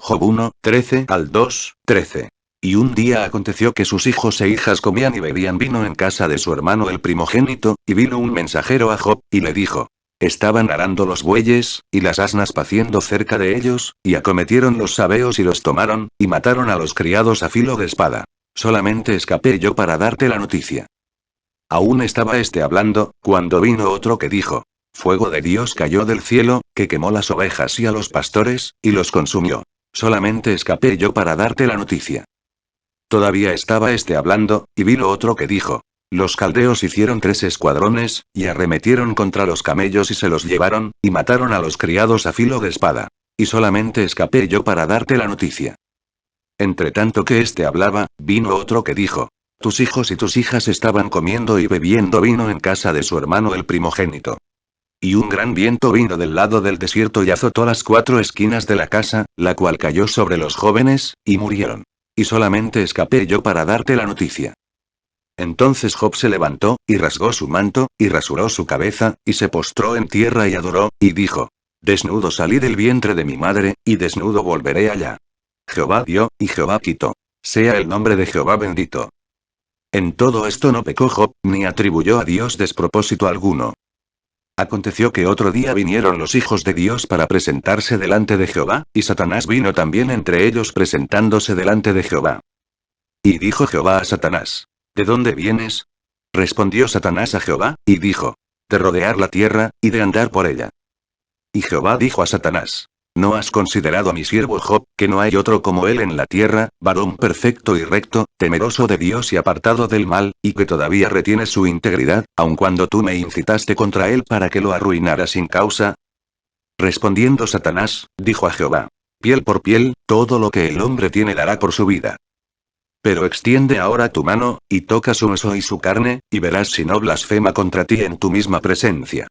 Job 1, 13 al 2, 13. Y un día aconteció que sus hijos e hijas comían y bebían vino en casa de su hermano el primogénito, y vino un mensajero a Job, y le dijo: estaban arando los bueyes, y las asnas paciendo cerca de ellos, y acometieron los sabeos y los tomaron, y mataron a los criados a filo de espada. Solamente escapé yo para darte la noticia. Aún estaba hablando, cuando vino otro que dijo: fuego de Dios cayó del cielo, que quemó las ovejas y a los pastores, y los consumió. Solamente escapé yo para darte la noticia. Todavía estaba hablando, y vino otro que dijo: los caldeos hicieron 3 escuadrones, y arremetieron contra los camellos y se los llevaron, y mataron a los criados a filo de espada. Y solamente escapé yo para darte la noticia. Entre tanto que hablaba, vino otro que dijo: tus hijos y tus hijas estaban comiendo y bebiendo vino en casa de su hermano el primogénito. Y un gran viento vino del lado del desierto y azotó las 4 esquinas de la casa, la cual cayó sobre los jóvenes, y murieron. Y solamente escapé yo para darte la noticia. Entonces Job se levantó, y rasgó su manto, y rasuró su cabeza, y se postró en tierra y adoró, y dijo: desnudo salí del vientre de mi madre, y desnudo volveré allá. Jehová dio, y Jehová quitó. Sea el nombre de Jehová bendito. En todo esto no pecó Job, ni atribuyó a Dios despropósito alguno. Aconteció que otro día vinieron los hijos de Dios para presentarse delante de Jehová, y Satanás vino también entre ellos presentándose delante de Jehová. Y dijo Jehová a Satanás: ¿de dónde vienes? Respondió Satanás a Jehová, y dijo: de rodear la tierra, y de andar por ella. Y Jehová dijo a Satanás: ¿no has considerado a mi siervo Job, que no hay otro como él en la tierra, varón perfecto y recto, temeroso de Dios y apartado del mal, y que todavía retiene su integridad, aun cuando tú me incitaste contra él para que lo arruinara sin causa? Respondiendo Satanás, dijo a Jehová: piel por piel, todo lo que el hombre tiene dará por su vida. Pero extiende ahora tu mano, y toca su hueso y su carne, y verás si no blasfema contra ti en tu misma presencia.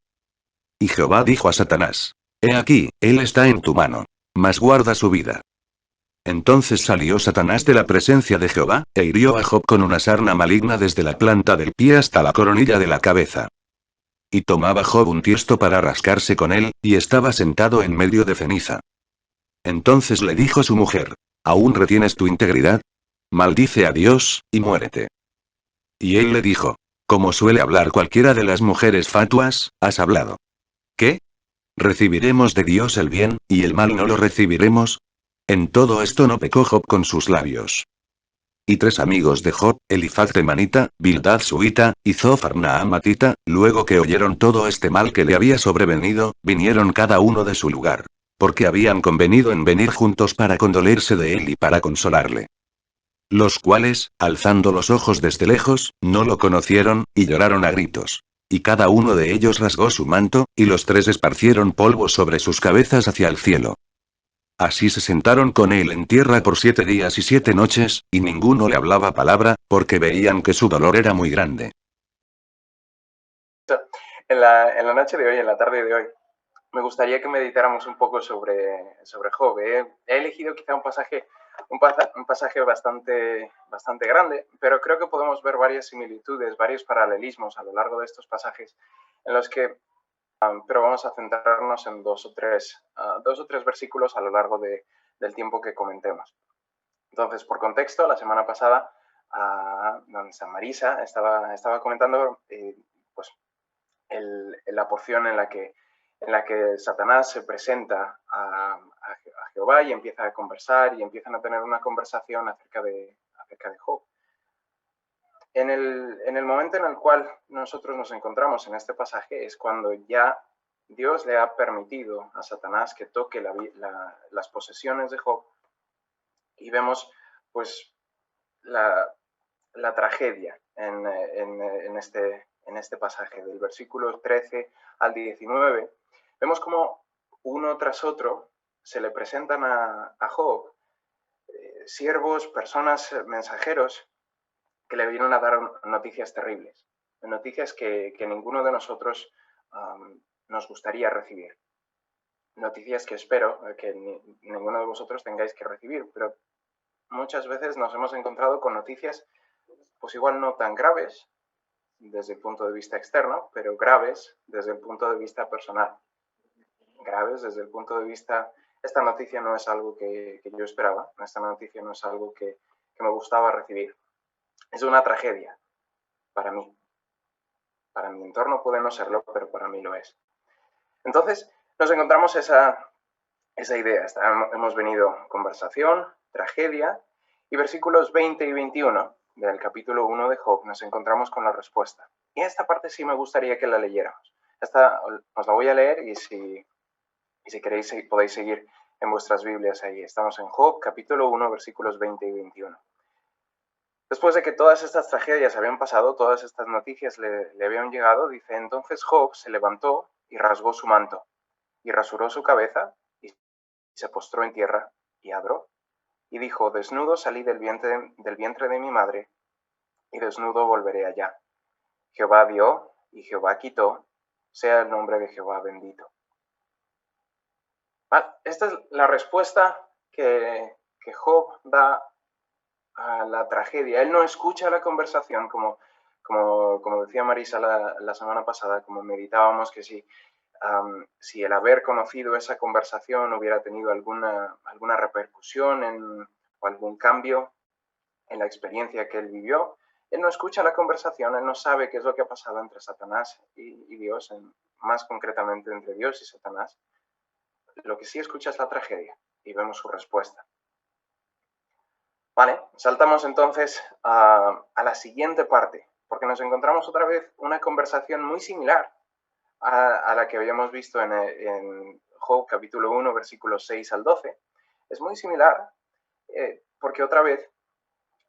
Y Jehová dijo a Satanás: he aquí, él está en tu mano. Mas guarda su vida. Entonces salió Satanás de la presencia de Jehová, e hirió a Job con una sarna maligna desde la planta del pie hasta la coronilla de la cabeza. Y tomaba Job un tiesto para rascarse con él, y estaba sentado en medio de ceniza. Entonces le dijo su mujer: ¿aún retienes tu integridad? Maldice a Dios, y muérete. Y él le dijo: como suele hablar cualquiera de las mujeres fatuas, has hablado. ¿Qué? ¿Recibiremos de Dios el bien, y el mal no lo recibiremos? En todo esto no pecó Job con sus labios. Y 3 amigos de Job, Elifaz temanita, Bildad suita, y Zofar naamatita, luego que oyeron todo este mal que le había sobrevenido, vinieron cada uno de su lugar. Porque habían convenido en venir juntos para condolerse de él y para consolarle. Los cuales, alzando los ojos desde lejos, no lo conocieron, y lloraron a gritos. Y cada uno de ellos rasgó su manto, y los 3 esparcieron polvo sobre sus cabezas hacia el cielo. Así se sentaron con él en tierra por 7 días y 7 noches, y ninguno le hablaba palabra, porque veían que su dolor era muy grande. En la noche de hoy, en la tarde de hoy, me gustaría que meditáramos un poco sobre Job. He elegido quizá un pasaje bastante grande, pero creo que podemos ver varias similitudes, varios paralelismos a lo largo de estos pasajes, en los que, pero vamos a centrarnos en dos o tres versículos a lo largo del tiempo que comentemos. Entonces, por contexto, la semana pasada, San Marisa estaba comentando pues, la porción en la que Satanás se presenta a Jehová y empieza a conversar y empiezan a tener una conversación acerca de Job. En el momento en el cual nosotros nos encontramos en este pasaje es cuando ya Dios le ha permitido a Satanás que toque las posesiones de Job y vemos pues la tragedia en este pasaje, del versículo 13 al 19, vemos como uno tras otro se le presentan a Job siervos, personas, mensajeros que le vienen a dar noticias terribles, noticias que ninguno de nosotros nos gustaría recibir. Noticias que espero que ninguno de vosotros tengáis que recibir, pero muchas veces nos hemos encontrado con noticias pues igual no tan graves desde el punto de vista externo, pero graves desde el punto de vista personal. Graves desde el punto de vista esta noticia no es algo que yo esperaba, esta noticia no es algo que me gustaba recibir. Es una tragedia para mí. Para mi entorno puede no serlo, pero para mí lo es. Entonces, nos encontramos esa idea. Hemos venido conversación, tragedia, y versículos 20 y 21 del capítulo 1 de Job nos encontramos con la respuesta. Y esta parte sí me gustaría que la leyéramos. Esta os la voy a leer y si queréis podéis seguir en vuestras Biblias ahí. Estamos en Job, capítulo 1, versículos 20 y 21. Después de que todas estas tragedias habían pasado, todas estas noticias le habían llegado, dice, entonces Job se levantó y rasgó su manto, y rasuró su cabeza, y se postró en tierra, y adoró. Y dijo, desnudo salí del vientre de mi madre, y desnudo volveré allá. Jehová dio, y Jehová quitó, sea el nombre de Jehová bendito. Esta es la respuesta que Job da a la tragedia. Él no escucha la conversación, como decía Marisa la semana pasada, como meditábamos que si el haber conocido esa conversación hubiera tenido alguna repercusión o algún cambio en la experiencia que él vivió. Él no escucha la conversación, él no sabe qué es lo que ha pasado entre Satanás y Dios, más concretamente entre Dios y Satanás. Lo que sí escucha es la tragedia y vemos su respuesta. Vale, saltamos entonces a la siguiente parte, porque nos encontramos otra vez una conversación muy similar a la que habíamos visto en Job capítulo 1, versículos 6 al 12. Es muy similar porque otra vez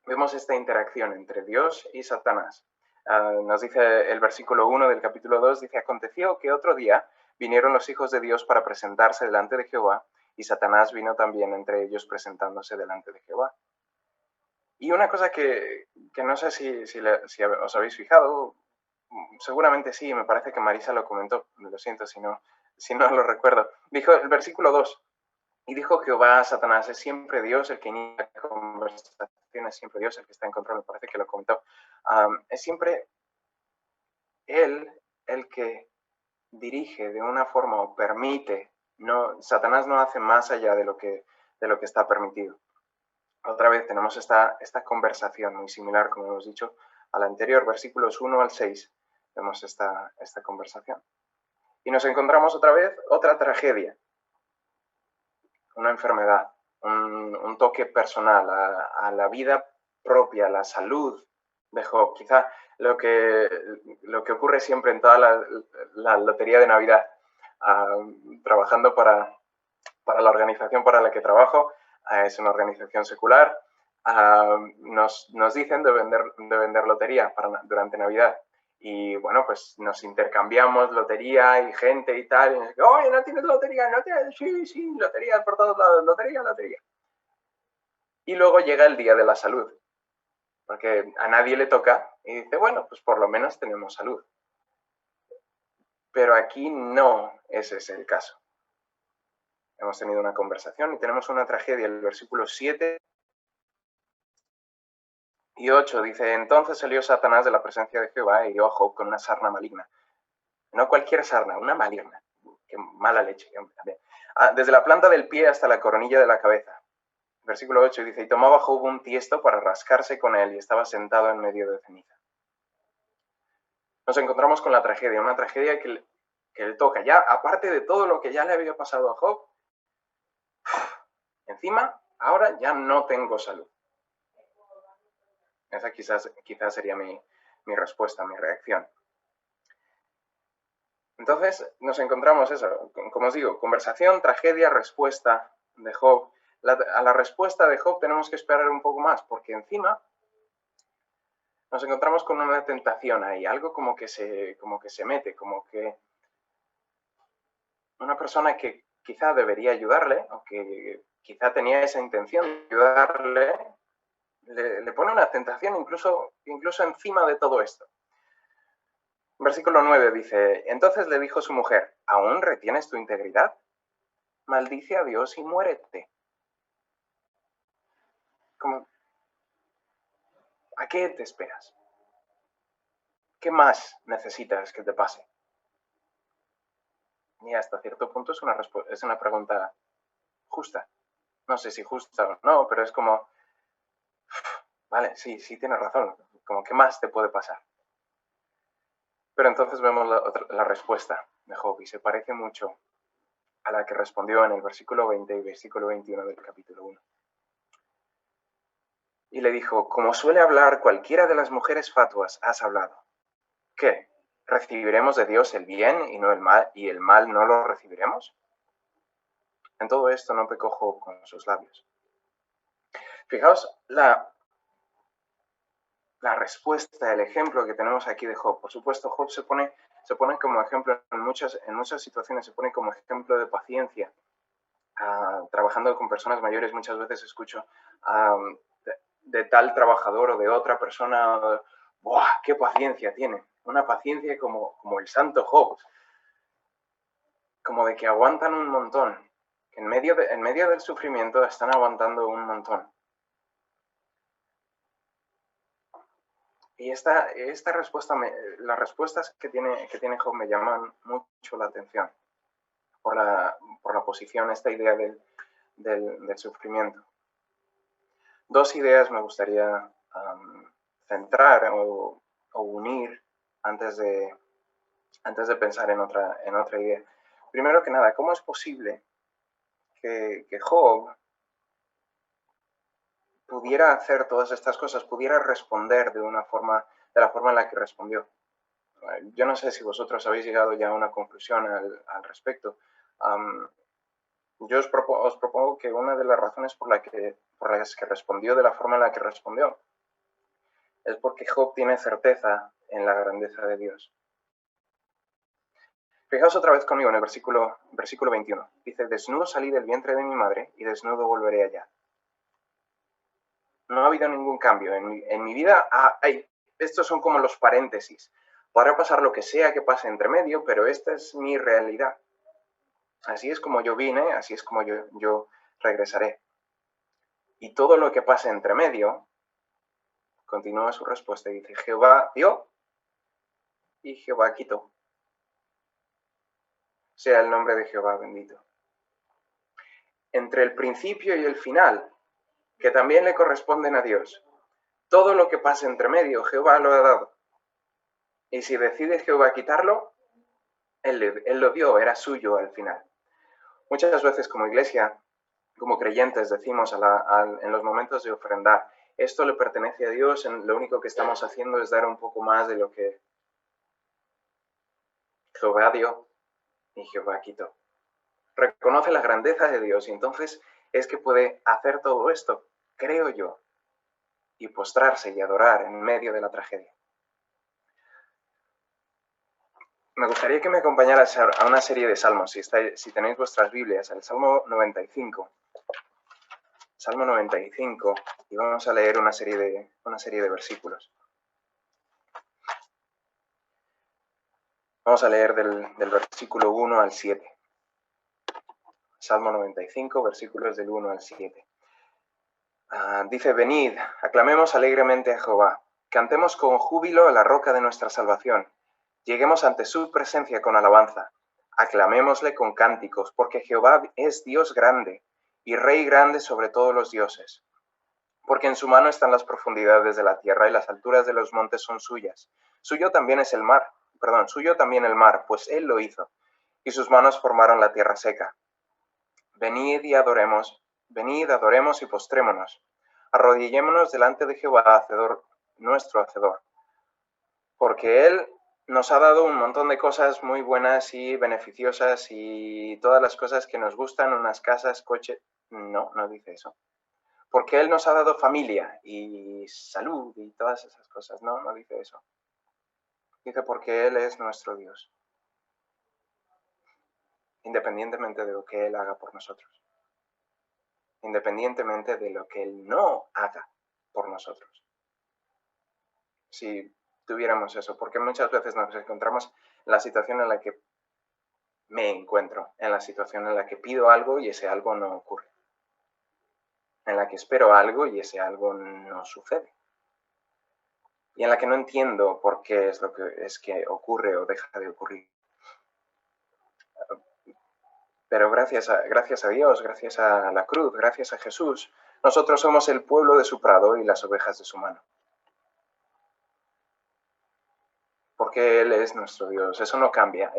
vemos esta interacción entre Dios y Satanás. Nos dice el versículo 1 del capítulo 2, dice, aconteció que otro día vinieron los hijos de Dios para presentarse delante de Jehová, y Satanás vino también entre ellos presentándose delante de Jehová. Y una cosa que no sé si os habéis fijado, seguramente sí, me parece que Marisa lo comentó, lo siento si no lo recuerdo. Dijo el versículo 2, y dijo Jehová a Satanás, es siempre Dios el que inicia la conversación, es siempre Dios el que está en control, me parece que lo comentó. Es siempre Él el que dirige de una forma o permite, Satanás no hace más allá de lo que está permitido. Otra vez tenemos esta conversación muy similar, como hemos dicho, a la anterior, versículos 1 al 6, vemos esta conversación. Y nos encontramos otra vez otra tragedia, una enfermedad, un toque personal a la vida propia, a la salud de Job. Quizá lo que ocurre siempre en toda la lotería de Navidad, trabajando para la organización para la que trabajo, es una organización secular, nos dicen de vender lotería durante Navidad. Y bueno, pues nos intercambiamos lotería y gente y tal. Y nos dicen, oye, ¿no tienes lotería? ¿No tienes? Sí, lotería por todos lados, lotería. Y luego llega el día de la salud, porque a nadie le toca y dice, bueno, pues por lo menos tenemos salud. Pero aquí no ese es el caso. Hemos tenido una conversación y tenemos una tragedia. El versículo 7 y 8 dice, entonces salió Satanás de la presencia de Jehová e hirió a Job con una sarna maligna. No cualquier sarna, una maligna. Qué mala leche. Desde la planta del pie hasta la coronilla de la cabeza. Versículo 8 dice, y tomaba Job un tiesto para rascarse con él y estaba sentado en medio de ceniza. Nos encontramos con la tragedia, una tragedia que le toca. Ya, aparte de todo lo que ya le había pasado a Job, encima, ahora ya no tengo salud. Esa quizás sería mi respuesta, mi reacción. Entonces nos encontramos eso, como os digo, conversación, tragedia, respuesta de Job. A la respuesta de Job tenemos que esperar un poco más, porque encima nos encontramos con una tentación ahí, algo como que se mete, como que una persona que quizá debería ayudarle, o que quizá tenía esa intención de ayudarle, le pone una tentación incluso encima de todo esto. Versículo 9 dice, entonces le dijo su mujer, ¿aún retienes tu integridad? Maldice a Dios y muérete. ¿A qué te esperas? ¿Qué más necesitas que te pase? Y hasta cierto punto es una pregunta justa. No sé si justa o no, pero es como, vale, sí, tienes razón, como, ¿qué más te puede pasar? Pero entonces vemos la respuesta de Job y se parece mucho a la que respondió en el versículo 20 y versículo 21 del capítulo 1. Y le dijo, como suele hablar cualquiera de las mujeres fatuas, has hablado. ¿Qué? ¿Recibiremos de Dios el bien y no el mal, y el mal no lo recibiremos? En todo esto no pecó Job con sus labios. Fijaos la respuesta, el ejemplo que tenemos aquí de Job. Por supuesto, Job se pone como ejemplo en muchas situaciones, se pone como ejemplo de paciencia. Trabajando con personas mayores muchas veces escucho de tal trabajador o de otra persona, ¡buah, qué paciencia tiene! Una paciencia como el santo Job, como de que aguantan un montón, que en medio del sufrimiento están aguantando un montón. Y esta respuesta, las respuestas que tiene Job me llaman mucho la atención por la posición, esta idea del sufrimiento. Dos ideas me gustaría centrar o unir antes de pensar en otra idea. Primero que nada, ¿cómo es posible que Job pudiera hacer todas estas cosas, pudiera responder de la forma en la que respondió? Yo no sé si vosotros habéis llegado ya a una conclusión al respecto. Yo os propongo que una de las razones por las que respondió de la forma en la que respondió es porque Job tiene certeza en la grandeza de Dios. Fijaos otra vez conmigo en el versículo 21. Dice, desnudo salí del vientre de mi madre y desnudo volveré allá. No ha habido ningún cambio. En mi vida estos son como los paréntesis. Podrá pasar lo que sea que pase entre medio, pero esta es mi realidad. Así es como yo vine, así es como yo regresaré. Y todo lo que pase entre medio, continúa su respuesta y dice, Jehová dio y Jehová quitó. Sea el nombre de Jehová bendito. Entre el principio y el final, que también le corresponden a Dios, todo lo que pase entre medio, Jehová lo ha dado. Y si decide Jehová quitarlo, Él lo dio, era suyo al final. Muchas veces como iglesia, como creyentes, decimos en los momentos de ofrendar, esto le pertenece a Dios, lo único que estamos haciendo es dar un poco más de lo que Jehová dio y Jehová quitó. Reconoce la grandeza de Dios y entonces es que puede hacer todo esto, creo yo, y postrarse y adorar en medio de la tragedia. Me gustaría que me acompañaras a una serie de salmos, si tenéis vuestras Biblias, el Salmo 95. Salmo 95, y vamos a leer una serie de versículos. Vamos a leer del versículo 1 al 7. Salmo 95, versículos del 1 al 7. Dice, venid, aclamemos alegremente a Jehová, cantemos con júbilo a la roca de nuestra salvación, lleguemos ante su presencia con alabanza, aclamémosle con cánticos, porque Jehová es Dios grande, y Rey grande sobre todos los dioses. Porque en su mano están las profundidades de la tierra, y las alturas de los montes son suyas. Suyo también el mar, pues él lo hizo, y sus manos formaron la tierra seca. Venid, adoremos y postrémonos. Arrodillémonos delante de Jehová, nuestro hacedor. Porque Él nos ha dado un montón de cosas muy buenas y beneficiosas y todas las cosas que nos gustan, unas casas, coches. No dice eso. Porque Él nos ha dado familia y salud y todas esas cosas. No dice eso. Dice porque Él es nuestro Dios. Independientemente de lo que Él haga por nosotros. Independientemente de lo que Él no haga por nosotros. Si tuviéramos eso, porque muchas veces nos encontramos en la situación en la que me encuentro, en la situación en la que pido algo y ese algo no ocurre, en la que espero algo y ese algo no sucede, y en la que no entiendo por qué es que ocurre o deja de ocurrir. Pero gracias a Dios, gracias a la cruz, gracias a Jesús, nosotros somos el pueblo de su prado y las ovejas de su mano. Porque Él es nuestro Dios. Eso no cambia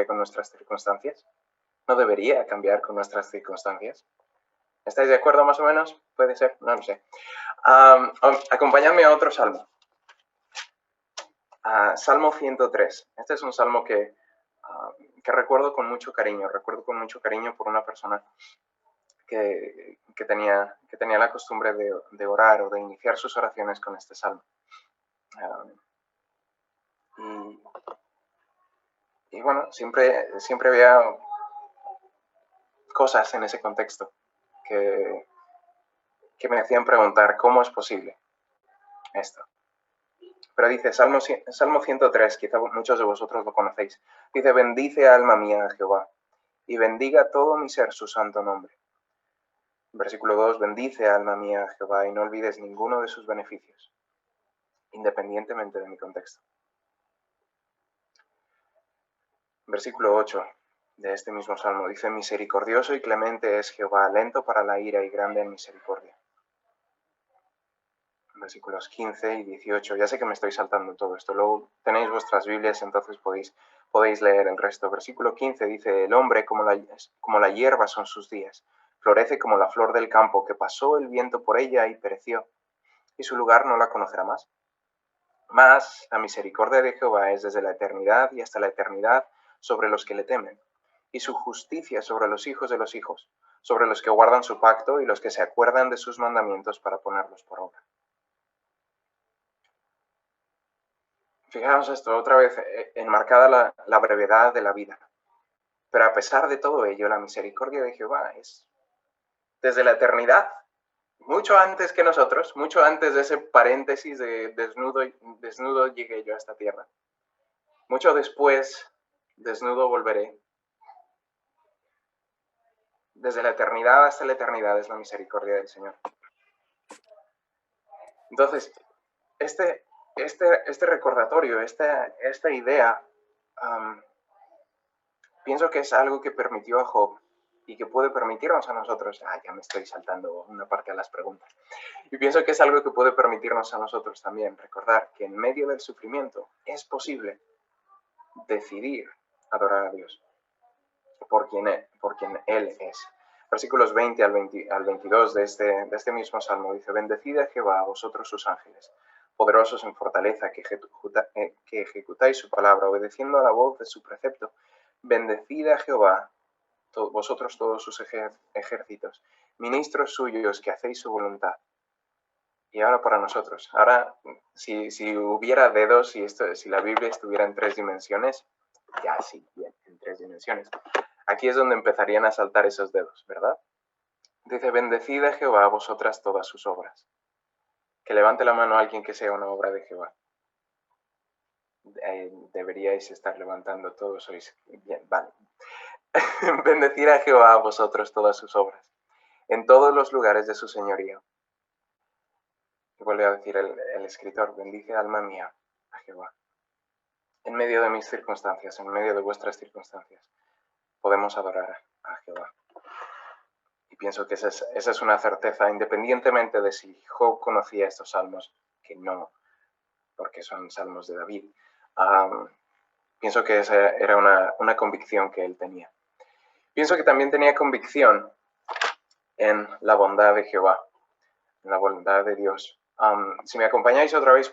con nuestras circunstancias. No debería cambiar con nuestras circunstancias. ¿Estáis de acuerdo más o menos? Puede ser, no lo sé. Acompañadme a otro salmo. Salmo 103. Este es un salmo que recuerdo con mucho cariño. Recuerdo con mucho cariño por una persona que tenía la costumbre de orar o de iniciar sus oraciones con este salmo. Y bueno, siempre había cosas en ese contexto que me hacían preguntar cómo es posible esto. Pero dice, Salmo 103, quizá muchos de vosotros lo conocéis, dice, bendice alma mía a Jehová, y bendiga todo mi ser su santo nombre. Versículo 2, bendice alma mía a Jehová, y no olvides ninguno de sus beneficios, independientemente de mi contexto. Versículo 8 de este mismo salmo dice, misericordioso y clemente es Jehová, lento para la ira y grande en misericordia. Versículos 15 y 18. Ya sé que me estoy saltando todo esto. Luego tenéis vuestras Biblias, entonces podéis leer el resto. Versículo 15 dice, el hombre como la hierba son sus días. Florece como la flor del campo, que pasó el viento por ella y pereció, y su lugar no la conocerá más. Mas la misericordia de Jehová es desde la eternidad y hasta la eternidad sobre los que le temen, y su justicia sobre los hijos de los hijos, sobre los que guardan su pacto y los que se acuerdan de sus mandamientos para ponerlos por obra. Fijaos esto, otra vez enmarcada la brevedad de la vida. Pero a pesar de todo ello, la misericordia de Jehová es desde la eternidad, mucho antes que nosotros, mucho antes de ese paréntesis de desnudo llegué yo a esta tierra. Mucho después, desnudo volveré. Desde la eternidad hasta la eternidad es la misericordia del Señor. Entonces, este recordatorio, esta idea, pienso que es algo que permitió a Job y que puede permitirnos a nosotros. Ya me estoy saltando una parte de las preguntas. Y pienso que es algo que puede permitirnos a nosotros también recordar que en medio del sufrimiento es posible decidir adorar a Dios por quien Él es. Versículos 20 al 22 de este mismo salmo dice, bendecid a Jehová a vosotros sus ángeles, poderosos en fortaleza, que ejecutáis su palabra, obedeciendo a la voz de su precepto. Bendecid a Jehová, vosotros todos sus ejércitos, ministros suyos que hacéis su voluntad. Y ahora para nosotros. Ahora, si hubiera dedos, si la Biblia estuviera en 3 dimensiones, ya sí, bien, en 3 dimensiones. Aquí es donde empezarían a saltar esos dedos, ¿verdad? Dice, bendecid a Jehová vosotras todas sus obras. Que levante la mano a alguien que sea una obra de Jehová. Deberíais estar levantando todos, sois bien, vale. Bendecid a Jehová vosotros todas sus obras, en todos los lugares de su señorío. Y vuelve a decir el escritor, bendice alma mía a Jehová. En medio de mis circunstancias, en medio de vuestras circunstancias, podemos adorar a Jehová. Y pienso que esa es una certeza, independientemente de si Job conocía estos salmos, que no, porque son salmos de David. Pienso que esa era una convicción que él tenía. Pienso que también tenía convicción en la bondad de Jehová, en la bondad de Dios. Si me acompañáis otra vez,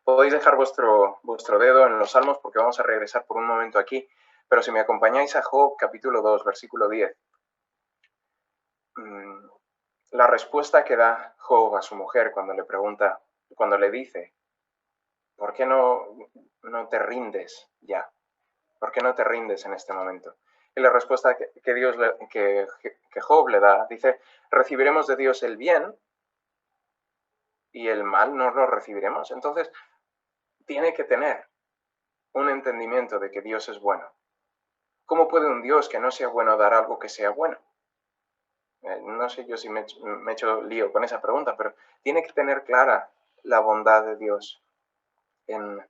podéis dejar vuestro dedo en los salmos porque vamos a regresar por un momento aquí. Pero si me acompañáis a Job, capítulo 2, versículo 10, la respuesta que da Job a su mujer cuando le dice, ¿por qué no te rindes ya? ¿Por qué no te rindes en este momento? Y la respuesta que Job le da, dice, recibiremos de Dios el bien y el mal no lo recibiremos. Entonces, tiene que tener un entendimiento de que Dios es bueno. ¿Cómo puede un Dios que no sea bueno dar algo que sea bueno? No sé yo si me he hecho lío con esa pregunta, pero tiene que tener clara la bondad de Dios en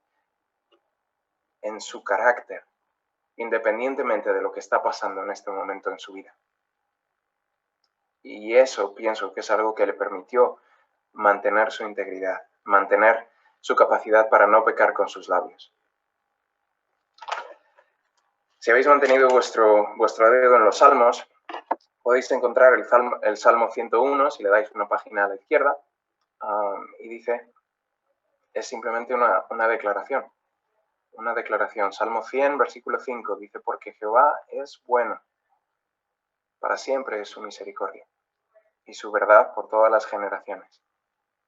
su carácter. independientemente de lo que está pasando en este momento en su vida. Y eso pienso que es algo que le permitió mantener su integridad, mantener su capacidad para no pecar con sus labios. Si habéis mantenido vuestro dedo en los salmos, podéis encontrar el Salmo 101, si le dais una página a la izquierda, y dice, es simplemente una declaración. Una declaración. Salmo 100, versículo 5, dice, porque Jehová es bueno, para siempre es su misericordia, y su verdad por todas las generaciones.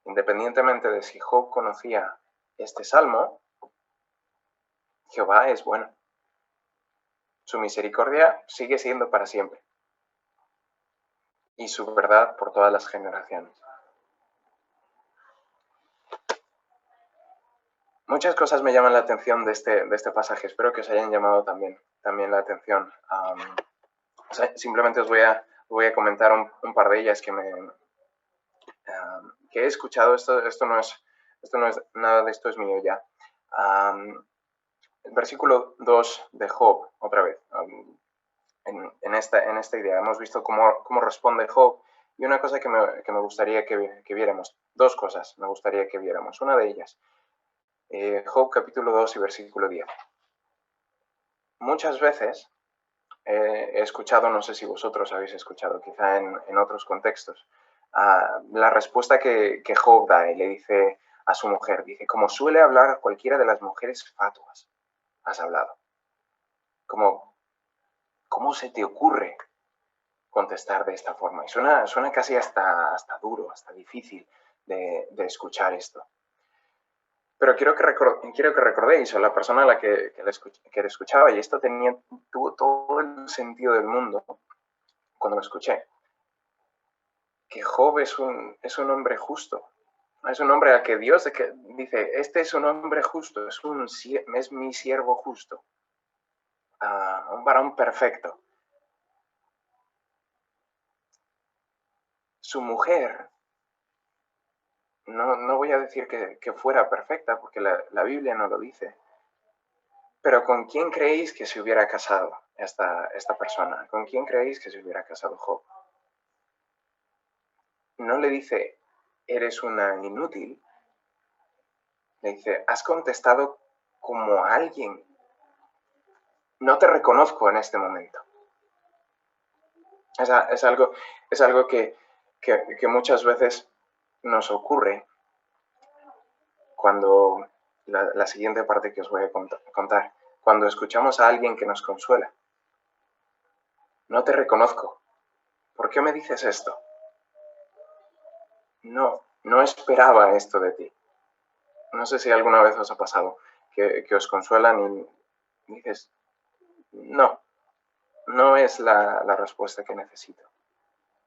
Independientemente de si Job conocía este salmo, Jehová es bueno. Su misericordia sigue siendo para siempre, y su verdad por todas las generaciones. Muchas cosas me llaman la atención de este pasaje. Espero que os hayan llamado también la atención. Simplemente os voy a comentar un par de ellas que he escuchado. Esto no es nada de esto es mío ya. El versículo 2 de Job, otra vez, en esta idea. Hemos visto cómo responde Job. Y una cosa que me gustaría que viéramos, dos cosas me gustaría que viéramos. Una de ellas, Job capítulo 2 y versículo 10. Muchas veces he escuchado, no sé si vosotros habéis escuchado, quizá en otros contextos, la respuesta que Job da y le dice a su mujer, dice, como suele hablar cualquiera de las mujeres fatuas, has hablado. ¿Cómo se te ocurre contestar de esta forma? Y suena casi hasta duro, hasta difícil de escuchar esto. Pero quiero que recordéis a la persona a la que le escuchaba, y esto tuvo todo el sentido del mundo cuando lo escuché, que Job es un hombre justo. Es un hombre al que Dios dice, este es un hombre justo, es mi siervo justo, un varón perfecto. Su mujer, no voy a decir que fuera perfecta, porque la Biblia no lo dice, pero ¿con quién creéis que se hubiera casado esta persona? ¿Con quién creéis que se hubiera casado Job? No le dice, eres una inútil. Le dice, has contestado como alguien. No te reconozco en este momento. Es algo que muchas veces nos ocurre cuando, la siguiente parte que os voy a contar, cuando escuchamos a alguien que nos consuela. No te reconozco. ¿Por qué me dices esto? No esperaba esto de ti. No sé si alguna vez os ha pasado que os consuelan y dices, no es la respuesta que necesito.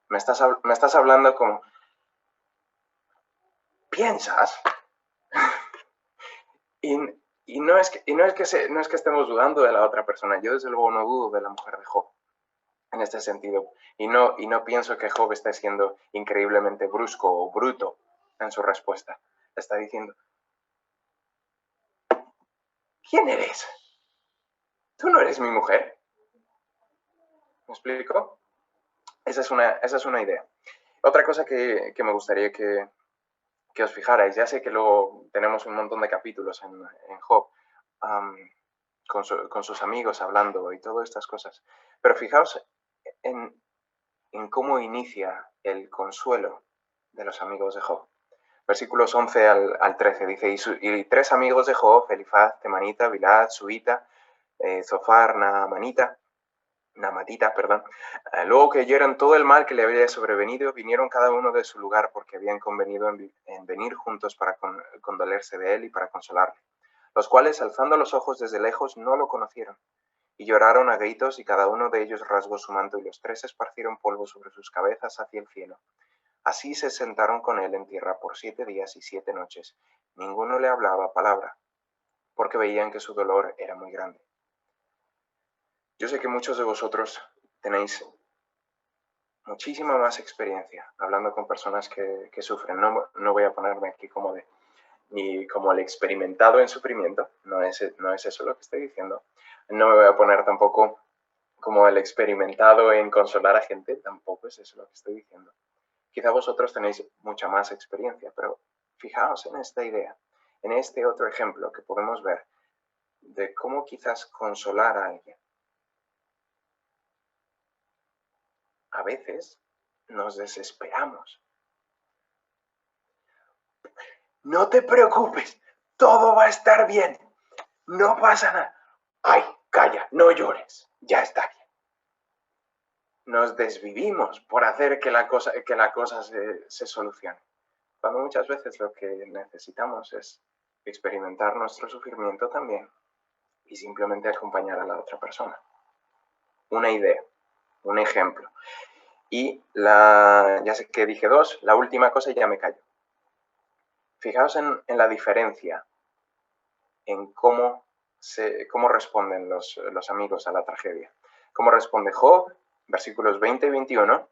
Me estás hablando como, ¿piensas? y no es que estemos dudando de la otra persona. Yo desde luego no dudo de la mujer de Job en este sentido. Y no pienso que Job esté siendo increíblemente brusco o bruto en su respuesta. Está diciendo, ¿quién eres? ¿Tú no eres mi mujer? ¿Me explico? Esa es una idea. Otra cosa que me gustaría que os fijarais, ya sé que luego tenemos un montón de capítulos en Job, con sus amigos hablando y todas estas cosas, pero fijaos en cómo inicia el consuelo de los amigos de Job. Versículos 11 al 13 dice, y tres amigos de Job, Elifaz, Temanita, Bilad, Suita, Zofar, Namatita, luego que oyeron todo el mal que le había sobrevenido, vinieron cada uno de su lugar porque habían convenido en venir juntos para condolerse de él y para consolarle, los cuales, alzando los ojos desde lejos, no lo conocieron, y lloraron a gritos, y cada uno de ellos rasgó su manto, y los tres esparcieron polvo sobre sus cabezas hacia el cielo. Así se sentaron con él en tierra por 7 días y 7 noches. Ninguno le hablaba palabra, porque veían que su dolor era muy grande. Yo sé que muchos de vosotros tenéis muchísima más experiencia hablando con personas que sufren. No voy a ponerme aquí como y como el experimentado en sufrimiento, no es eso lo que estoy diciendo. No me voy a poner tampoco como el experimentado en consolar a gente, tampoco es eso lo que estoy diciendo. Quizá vosotros tenéis mucha más experiencia, pero fijaos en esta idea, en este otro ejemplo que podemos ver de cómo quizás consolar a alguien. A veces nos desesperamos. No te preocupes, todo va a estar bien, no pasa nada. Ay, calla, no llores, ya está bien. Nos desvivimos por hacer que la cosa se solucione, cuando muchas veces lo que necesitamos es experimentar nuestro sufrimiento también y simplemente acompañar a la otra persona. Una idea, un ejemplo. Y ya sé que dije dos, la última cosa y ya me callo. Fijaos en la diferencia en cómo responden los amigos a la tragedia. Cómo responde Job, versículos 20 y 21,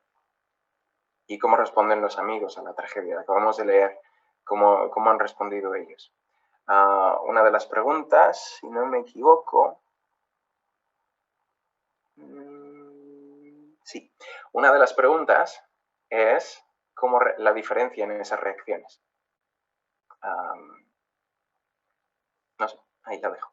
y cómo responden los amigos a la tragedia. Acabamos de leer cómo han respondido ellos. Una de las preguntas, si no me equivoco, sí, una de las preguntas es la diferencia en esas reacciones. No sé, ahí lo dejo.